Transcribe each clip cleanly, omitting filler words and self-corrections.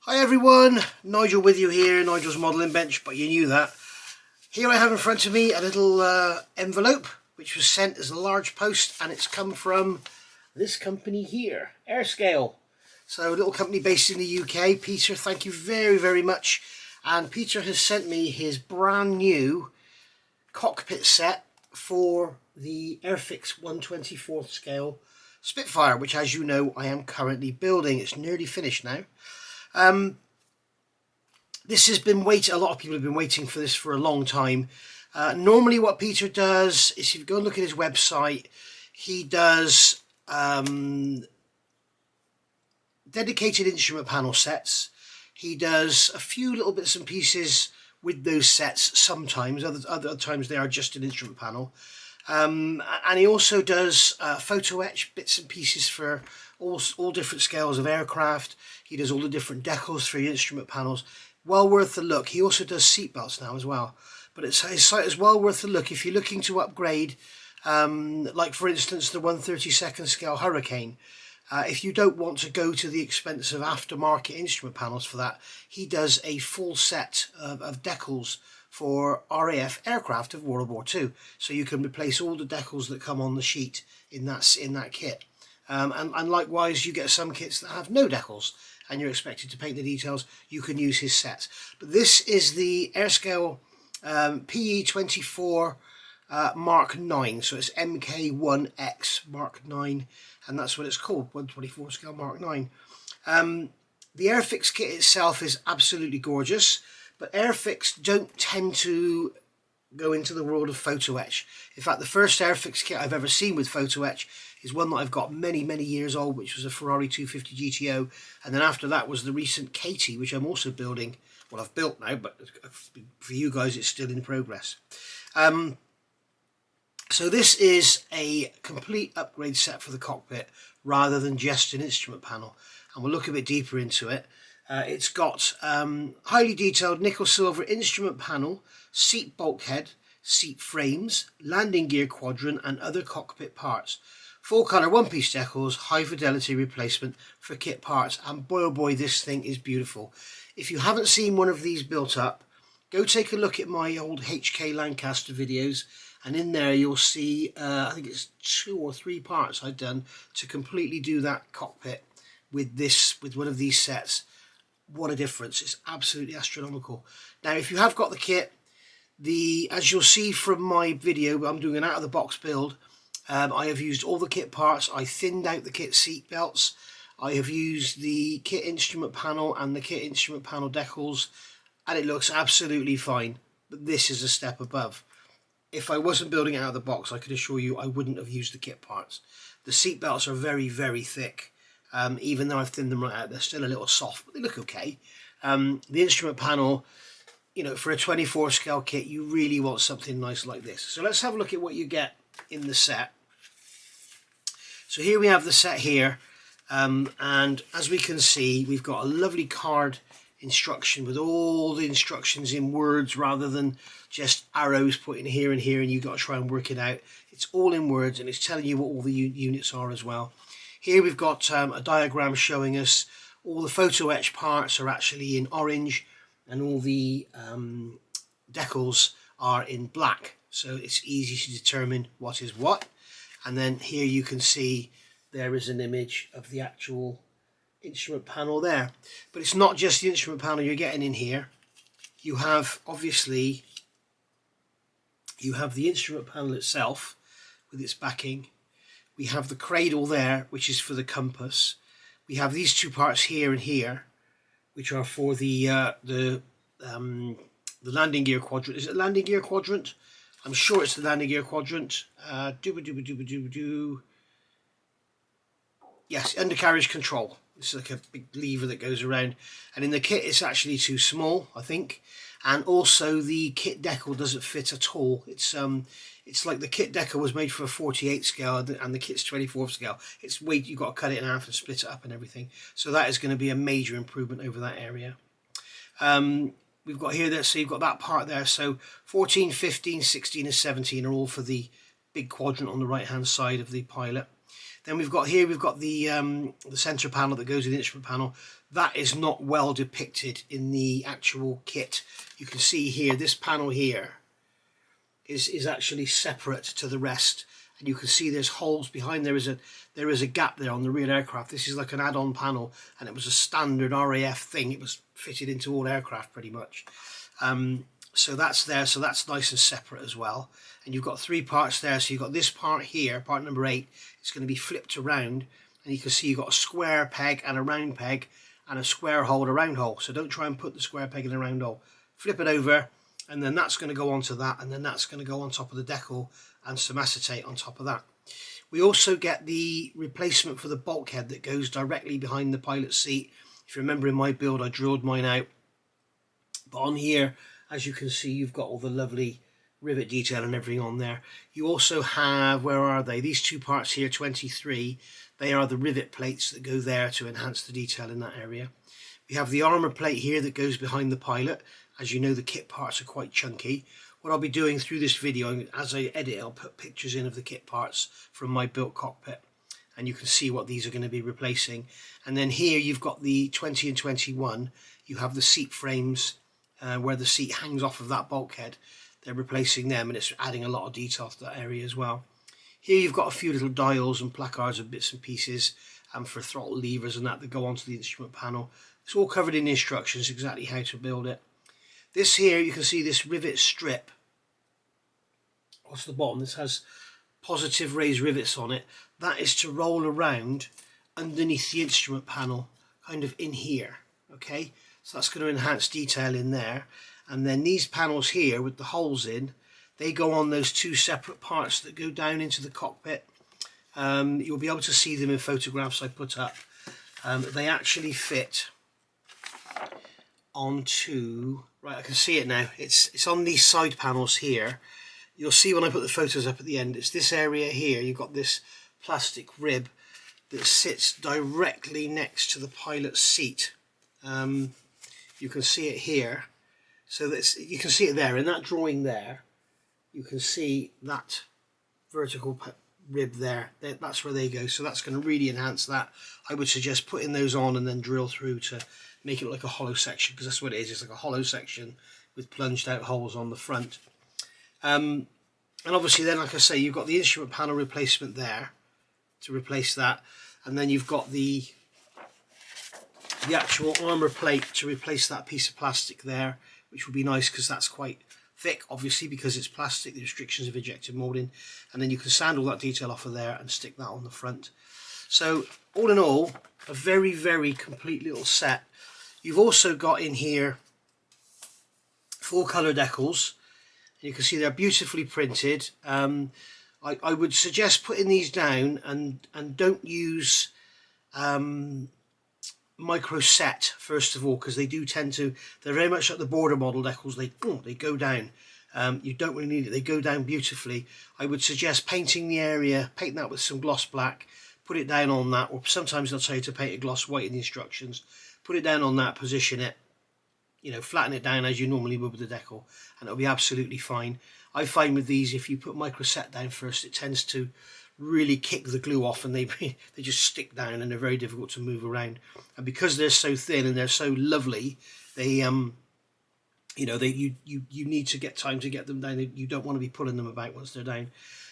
Hi everyone, Nigel with you here, Nigel's Modelling Bench, but you knew that. Here I have in front of me a little envelope which was sent as a large post, and it's come from this company here, Airscale. So a little company based in the UK. Peter, thank you very, very much. And Peter has sent me his brand new cockpit set for the Airfix 1/24 scale Spitfire, which, as you know, I am currently building. It's nearly finished now. This has been waiting, a lot of people have been waiting for this for a long time. Normally what Peter does is, if you go and look at his website, he does dedicated instrument panel sets. He does a few little bits and pieces with those sets sometimes, other times they are just an instrument panel. And he also does photo etch bits and pieces for all different scales of aircraft. He does all the different decals for your instrument panels. Well worth a look. He also does seatbelts now as well. But his site is well worth a look if you're looking to upgrade, like for instance the 1/32 scale Hurricane. If you don't want to go to the expense of aftermarket instrument panels for that, he does a full set of decals for RAF aircraft of World War II. So you can replace all the decals that come on the sheet in that kit. And likewise, you get some kits that have no decals and you're expected to paint the details. You can use his sets. But this is the Airscale PE24 Mk.IXc, so it's Mk.IXc Mk.IX, and that's what it's called, 1/24 scale Mk.IX. The Airfix kit itself is absolutely gorgeous, but Airfix don't tend to go into the world of photo etch. In fact, the first Airfix kit I've ever seen with photo etch is one that I've got many, many years old, which was a Ferrari 250 GTO, and then after that was the recent Katie, which I'm also building. Well, I've built now, but for you guys it's still in progress. So this is a complete upgrade set for the cockpit rather than just an instrument panel, and we'll look a bit deeper into it. It's got highly detailed nickel silver instrument panel, seat bulkhead, seat frames, landing gear quadrant and other cockpit parts. Full colour one-piece decals, high fidelity replacement for kit parts, and boy oh boy, this thing is beautiful. If you haven't seen one of these built up, go take a look at my old HK Lancaster videos, and in there you'll see I think it's 2 or 3 parts I've done to completely do that cockpit with one of these sets. What a difference. It's absolutely astronomical. Now if you have got the kit, as you'll see from my video, I'm doing an out of the box build. I have used all the kit parts. I thinned out the kit seat belts. I have used the kit instrument panel and the kit instrument panel decals, and it looks absolutely fine. But this is a step above. If I wasn't building it out of the box, I could assure you I wouldn't have used the kit parts. The seat belts are very, very thick. Even though I've thinned them right out, they're still a little soft, but they look okay. The instrument panel, you know, for a 24 scale kit, you really want something nice like this. So let's have a look at what you get in the set. So here we have the set here, and as we can see, we've got a lovely card instruction with all the instructions in words rather than just arrows putting here and here and you've got to try and work it out. It's all in words, and it's telling you what all the units are as well. Here we've got a diagram showing us all the photo etch parts are actually in orange, and all the decals are in black, so it's easy to determine what is what. And then here you can see there is an image of the actual instrument panel there. But it's not just the instrument panel you're getting in here. You have, obviously, you have the instrument panel itself with its backing. We have the cradle there, which is for the compass. We have these 2 parts here and here, which are for the landing gear quadrant. Is it landing gear quadrant? I'm sure it's the landing gear quadrant. Yes, undercarriage control. It's like a big lever that goes around, and in the kit it's actually too small, I think. And also the kit decal doesn't fit at all. It's like the kit decal was made for a 48 scale and the kit's 24 scale. It's weight, you've got to cut it in half and split it up and everything. So that is going to be a major improvement over that area. We've got here that, so you've got that part there. So 14, 15, 16 and 17 are all for the big quadrant on the right hand side of the pilot. Then we've got here, we've got the center panel that goes with the instrument panel. that is not well depicted in the actual kit. You can see here, this panel here is actually separate to the rest, and you can see there's holes behind. There is a gap there on the real aircraft. This is like an add-on panel, and it was a standard RAF thing. It was fitted into all aircraft pretty much. So that's there, so that's nice and separate as well. And you've got 3 parts there. So you've got this part here, part number 8. It's going to be flipped around, and you can see you've got a square peg and a round peg and a square hole and a round hole. So don't try and put the square peg in a round hole. Flip it over, and then that's going to go onto that, and then that's going to go on top of the decal and some acetate on top of that. We also get the replacement for the bulkhead that goes directly behind the pilot's seat. If you remember in my build, I drilled mine out. But on here, as you can see, you've got all the lovely rivet detail and everything on there. You also have, where are they? These 2 parts here, 23. They are the rivet plates that go there to enhance the detail in that area. We have the armour plate here that goes behind the pilot. As you know, the kit parts are quite chunky. What I'll be doing through this video, as I edit, I'll put pictures in of the kit parts from my built cockpit, and you can see what these are going to be replacing. And then here you've got the 20 and 21. You have the seat frames where the seat hangs off of that bulkhead. They're replacing them, and it's adding a lot of detail to that area as well. Here you've got a few little dials and placards and bits and pieces for throttle levers and that go onto the instrument panel. It's all covered in instructions exactly how to build it. This here, you can see this rivet strip across the bottom. This has positive raised rivets on it. That is to roll around underneath the instrument panel, kind of in here. Okay, so that's going to enhance detail in there. And then these panels here with the holes in, they go on those 2 separate parts that go down into the cockpit. You'll be able to see them in photographs I put up. They actually fit onto, right, I can see it now. It's on these side panels here. You'll see when I put the photos up at the end, it's this area here. You've got this plastic rib that sits directly next to the pilot's seat. You can see it here. So that's, you can see it there in that drawing there. You can see that vertical rib there. That's where they go. So that's going to really enhance that. I would suggest putting those on and then drill through to make it look like a hollow section, because that's what it is. It's like a hollow section with plunged out holes on the front. And obviously then, like I say, you've got the instrument panel replacement there to replace that, and then you've got the actual armour plate to replace that piece of plastic there, which would be nice because that's quite thick, obviously, because it's plastic, the restrictions of injected moulding, and then you can sand all that detail off of there and stick that on the front. So all in all, a very, very complete little set. You've also got in here 4 colour decals. You can see they're beautifully printed. I would suggest putting these down and don't use micro set first of all, because they do tend to, they're very much like the border model decals. They go down. You don't really need it. They go down beautifully. I would suggest painting the area, paint that with some gloss black, put it down on that, or sometimes they'll tell you to paint a gloss white in the instructions. Put it down on that, position it, you know, flatten it down as you normally would with the decal, and it'll be absolutely fine. I find with these, if you put micro set down first, it tends to really kick the glue off, and they just stick down, and they're very difficult to move around. And because they're so thin and they're so lovely, they you know, you need to get time to get them down. You don't want to be pulling them about once they're down.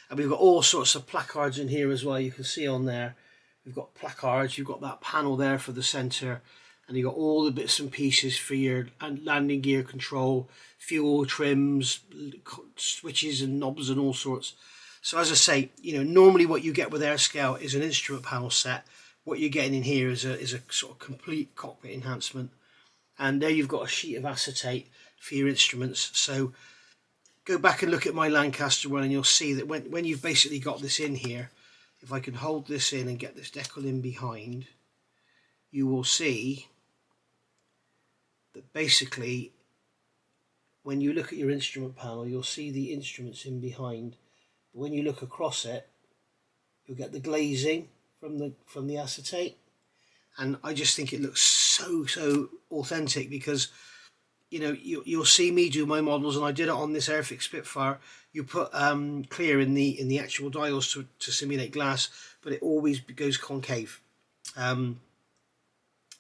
And we've got all sorts of placards in here as well. You can see on there, we've got placards. You've got that panel there for the center, and you've got all the bits and pieces for your landing gear control, fuel trims, switches and knobs and all sorts. So as I say, you know, normally what you get with Airscale is an instrument panel set. What you're getting in here is a sort of complete cockpit enhancement. And there you've got a sheet of acetate for your instruments. So go back and look at my Lancaster one, and you'll see that when you've basically got this in here, if I can hold this in and get this decal in behind, you will see that basically when you look at your instrument panel, you'll see the instruments in behind. But when you look across it, you'll get the glazing from the acetate, and I just think it looks so authentic, because you know, you'll see me do my models, and I did it on this Airfix Spitfire. You put clear in the actual dials to simulate glass, but it always goes concave.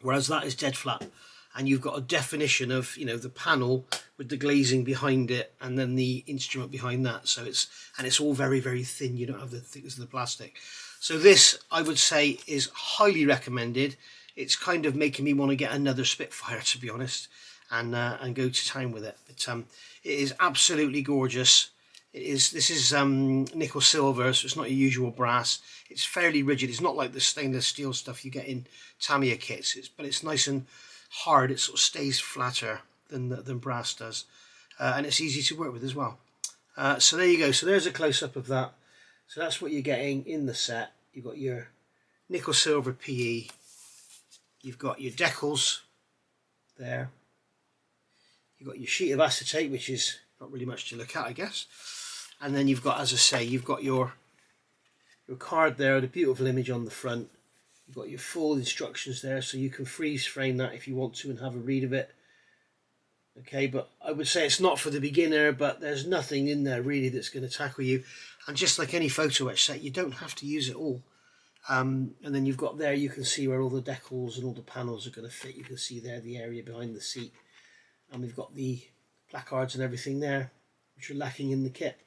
whereas that is dead flat, and you've got a definition of, you know, the panel with the glazing behind it and then the instrument behind that. So it's all very, very thin. You don't have the thickness of the plastic. So this, I would say, is highly recommended. It's kind of making me want to get another Spitfire, to be honest, and go to town with it. But it is absolutely gorgeous. This is nickel silver, so it's not your usual brass. It's fairly rigid. It's not like the stainless steel stuff you get in Tamiya kits, but it's nice and hard. It sort of stays flatter than brass does, and it's easy to work with as well. So there you go. So there's a close-up of that. So that's what you're getting in the set. You've got your nickel silver PE. You've got your decals there. You've got your sheet of acetate, which is not really much to look at, I guess. And then you've got, as I say, you've got your card there, the beautiful image on the front. You've got your full instructions there, so you can freeze frame that if you want to and have a read of it. Okay, but I would say it's not for the beginner, but there's nothing in there really that's going to tackle you. And just like any photo etch set, you don't have to use it all. And then you've got there, you can see where all the decals and all the panels are going to fit. You can see there the area behind the seat. And we've got the placards and everything there, which are lacking in the kit.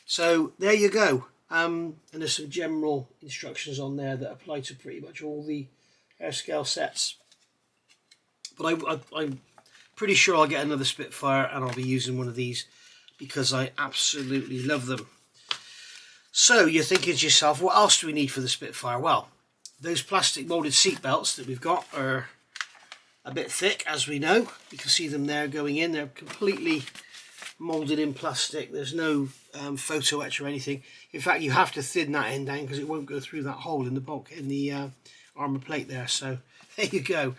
So there you go. And there's some general instructions on there that apply to pretty much all the Airscale sets. But I'm pretty sure I'll get another Spitfire and I'll be using one of these because I absolutely love them. So you're thinking to yourself, what else do we need for the Spitfire? Well, those plastic molded seat belts that we've got are a bit thick, as we know. You can see them there going in. They're completely molded in plastic. There's no photo etch or anything. In fact, you have to thin that end down because it won't go through that hole in the bulk in the armor plate there. So there you go.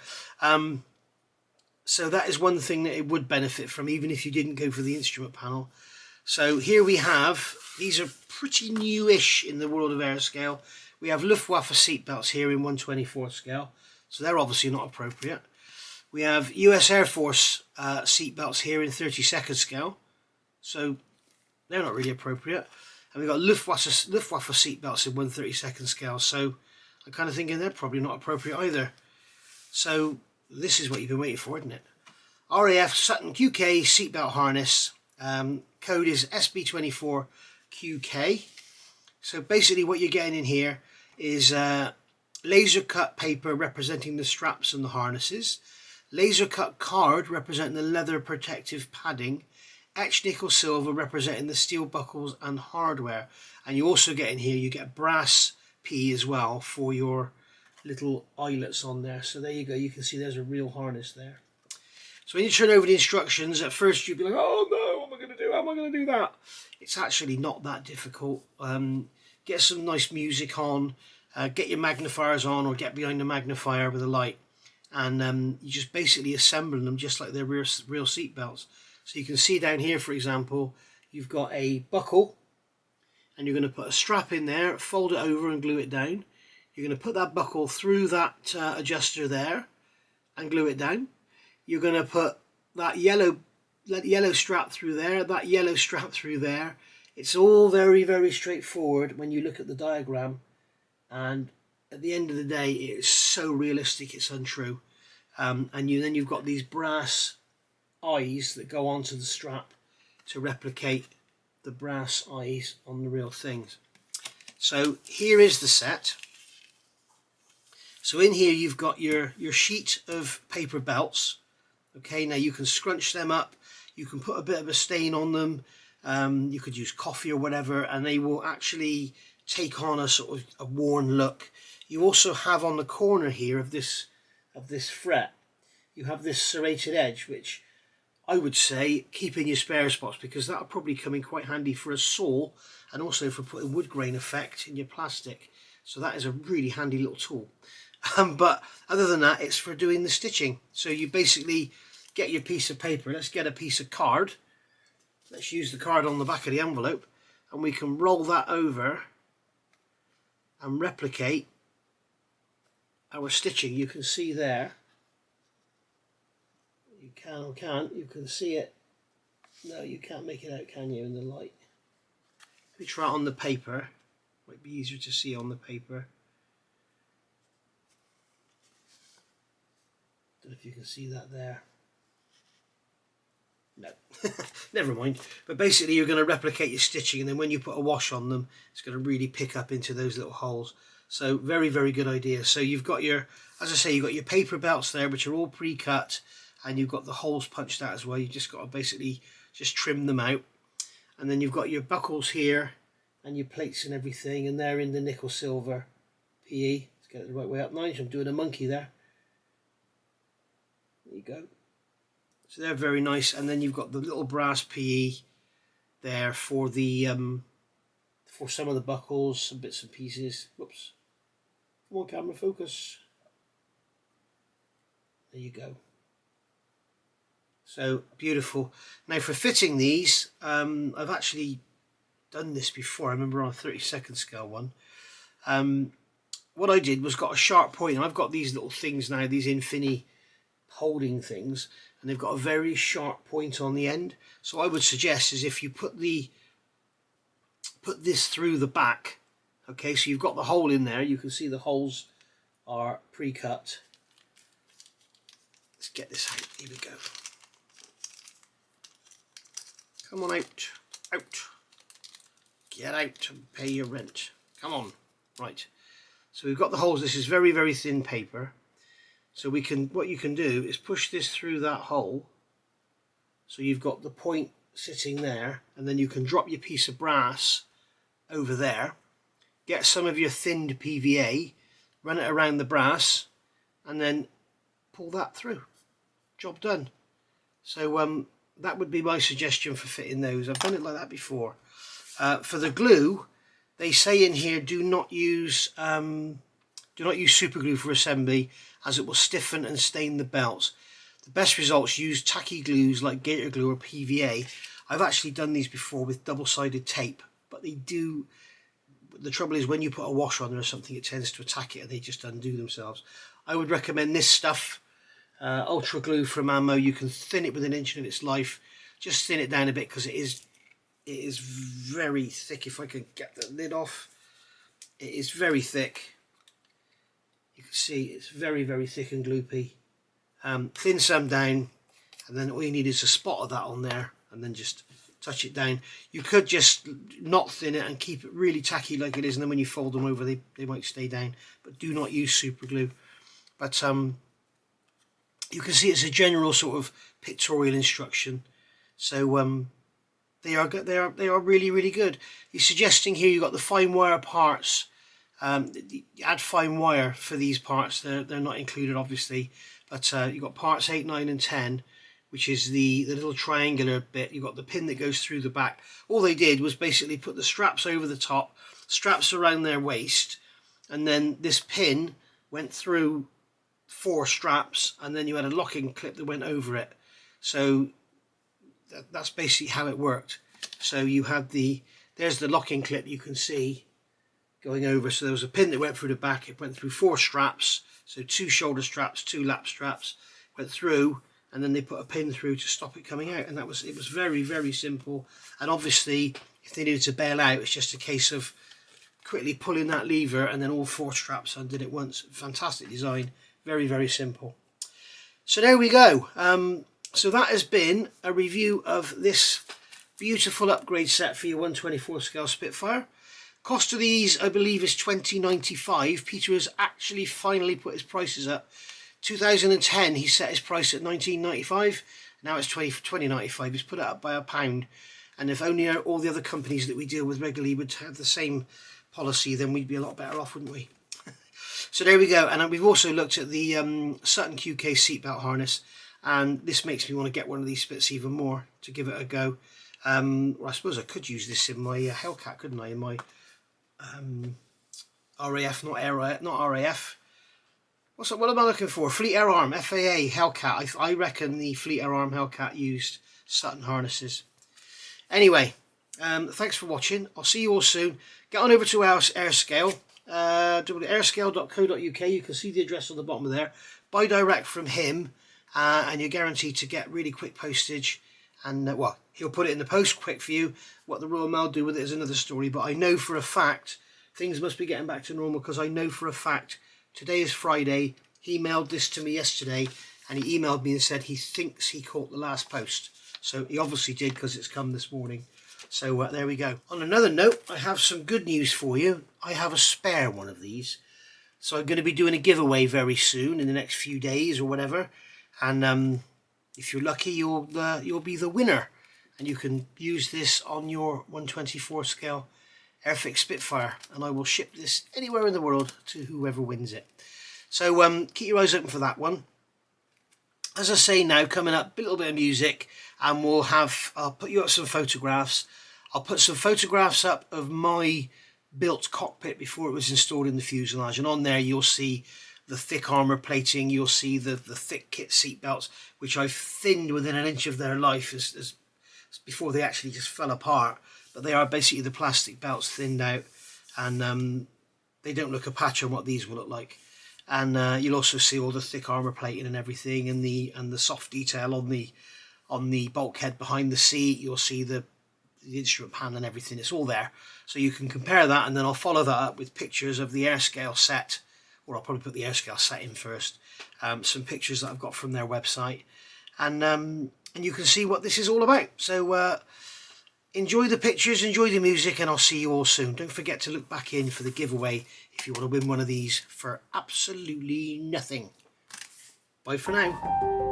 So that is one thing that it would benefit from, even if you didn't go for the instrument panel. So here we have, these are pretty newish in the world of Airscale. We have Luftwaffe seatbelts here in 1/24 scale, so they're obviously not appropriate. We have US Air Force seatbelts here in 32nd scale, so they're not really appropriate. And we've got Luftwaffe seatbelts in 1/32nd scale, so I'm kind of thinking they're probably not appropriate either. So this is what you've been waiting for, isn't it? RAF Sutton QK seatbelt harness. Code is SB24QK. So basically what you're getting in here is laser cut paper representing the straps and the harnesses, laser cut card representing the leather protective padding, etched nickel silver representing the steel buckles and hardware. And you also get in here, you get brass P as well for your little eyelets on there. So there you go, you can see there's a real harness there. So when you turn over the instructions, at first you'd be like, oh no, what am I going to do? How am I going to do that? It's actually not that difficult. Get some nice music on, get your magnifiers on, or get behind the magnifier with a light. And you just basically assemble them just like they're real seat belts. So you can see down here, for example, you've got a buckle, and you're going to put a strap in there, fold it over and glue it down. You're going to put that buckle through that adjuster there and glue it down. You're going to put that yellow strap through there, that yellow strap through there. It's all very, very straightforward when you look at the diagram. And at the end of the day, it is so realistic, it's untrue. And then you've got these brass eyes that go onto the strap to replicate the brass eyes on the real things. So here is the set. So in here you've got your sheet of paper belts. Okay, now you can scrunch them up, you can put a bit of a stain on them, you could use coffee or whatever, and they will actually take on a sort of a worn look. You also have on the corner here of this fret, you have this serrated edge, which I would say keep in your spare spots, because that'll probably come in quite handy for a saw and also for putting wood grain effect in your plastic. So that is a really handy little tool. But other than that, it's for doing the stitching. So you basically get your piece of paper. Let's get a piece of card. Let's use the card on the back of the envelope, and we can roll that over and replicate our stitching. You can see there. You can or can't. You can see it. No, you can't make it out, can you, in the light? Let me try it on the paper. Might be easier to see on the paper. don't know if you can see that there. No, never mind. But basically you're going to replicate your stitching, and then when you put a wash on them, it's going to really pick up into those little holes. So very, very good idea. So you've got your, as I say, you've got your paper belts there, which are all pre-cut, and you've got the holes punched out as well. You just got to basically just trim them out. And then you've got your buckles here and your plates and everything, and they're in the nickel silver PE. Let's get it the right way up. Nice. I'm doing a monkey there. There you go. So they're very nice, and then you've got the little brass PE there for the for some of the buckles, some bits and pieces. Whoops! Come on, camera, focus. There you go. So beautiful. Now for fitting these, I've actually done this before. I remember on a 32nd scale one. What I did was got a sharp point. I've got these little things now, these Infini holding things, and they've got a very sharp point on the end. So I would suggest is if you put this through the back, okay, so you've got the hole in there, you can see the holes are pre-cut. Let's get this out. Here we go. Come on out, get out and pay your rent. Come on. Right, so we've got the holes. This is very, very thin paper. So we can, what you can do is push this through that hole. So you've got the point sitting there, and then you can drop your piece of brass over there, get some of your thinned PVA, run it around the brass, and then pull that through. Job done. So that would be my suggestion for fitting those. I've done it like that before. For the glue, they say in here, do not use super glue for assembly, as it will stiffen and stain the belts. The best results, use tacky glues like gator glue or PVA. I've actually done these before with double-sided tape, but they do. The trouble is when you put a wash on there or something, it tends to attack it and they just undo themselves. I would recommend this stuff, Ultra Glue from Ammo. You can thin it within an inch of its life. Just thin it down a bit because it is very thick. If I can get the lid off, it is very thick. You can see it's very, very thick and gloopy. Thin some down, and then all you need is a spot of that on there, and then just touch it down. You could just not thin it and keep it really tacky like it is, and then when you fold them over, they might stay down. But do not use super glue. But you can see it's a general sort of pictorial instruction. So they are good. They are really, really good. He's suggesting here you've got the fine wire parts. You add fine wire for these parts. They're not included, obviously, but you've got parts 8, 9 and 10, which is the little triangular bit. You've got the pin that goes through the back. All they did was basically put the straps over the top, straps around their waist, and then this pin went through 4 straps, and then you had a locking clip that went over it. So that's basically how it worked. So you had there's the locking clip you can see going over. So there was a pin that went through the back. It went through 4 straps, so 2 shoulder straps, 2 lap straps, went through, and then they put a pin through to stop it coming out. And it was very, very simple. And obviously if they needed to bail out, it's just a case of quickly pulling that lever and then all 4 straps undid at once. Fantastic design, very, very simple. So there we go. So that has been a review of this beautiful upgrade set for your 1/24 scale Spitfire. Cost of these, I believe, is $20.95. Peter has actually finally put his prices up. 2010, he set his price at $19.95. Now it's $20.95. He's put it up by £1. And if only all the other companies that we deal with regularly would have the same policy, then we'd be a lot better off, wouldn't we? So there we go. And we've also looked at the Sutton QK seatbelt harness. And this makes me want to get one of these Spits even more to give it a go. Well, I suppose I could use this in my Hellcat, couldn't I? In my RAF, not RAF. What am I looking for? Fleet Air Arm, FAA, Hellcat. I reckon the Fleet Air Arm Hellcat used Sutton harnesses. Anyway, thanks for watching. I'll see you all soon. Get on over to our Airscale, airscale.co.uk. You can see the address on the bottom of there. Buy direct from him, and you're guaranteed to get really quick postage. And well, he'll put it in the post quick for you. What the Royal Mail do with it is another story. But I know for a fact things must be getting back to normal, because I know for a fact today is Friday. He mailed this to me yesterday, and he emailed me and said he thinks he caught the last post. So he obviously did, because it's come this morning. So there we go. On another note, I have some good news for you. I have a spare one of these. So I'm going to be doing a giveaway very soon, in the next few days or whatever. And if you're lucky, you'll be the winner. And you can use this on your 1/24 scale Airfix Spitfire. And I will ship this anywhere in the world to whoever wins it. So keep your eyes open for that one. As I say now, coming up, a little bit of music, and I'll put you up some photographs. I'll put some photographs up of my built cockpit before it was installed in the fuselage, and on there you'll see the thick armour plating, you'll see the thick kit seat belts, which I've thinned within an inch of their life as before they actually just fell apart. But they are basically the plastic belts thinned out, and they don't look a patch on what these will look like. And you'll also see all the thick armour plating and everything, and the soft detail on the bulkhead behind the seat. You'll see the instrument panel and everything. It's all there, so you can compare that, and then I'll follow that up with pictures of the Airscale set, or I'll probably put the Airscale set in first. Some pictures that I've got from their website, and you can see what this is all about. So enjoy the pictures, enjoy the music, and I'll see you all soon. Don't forget to look back in for the giveaway if you want to win one of these for absolutely nothing. Bye for now.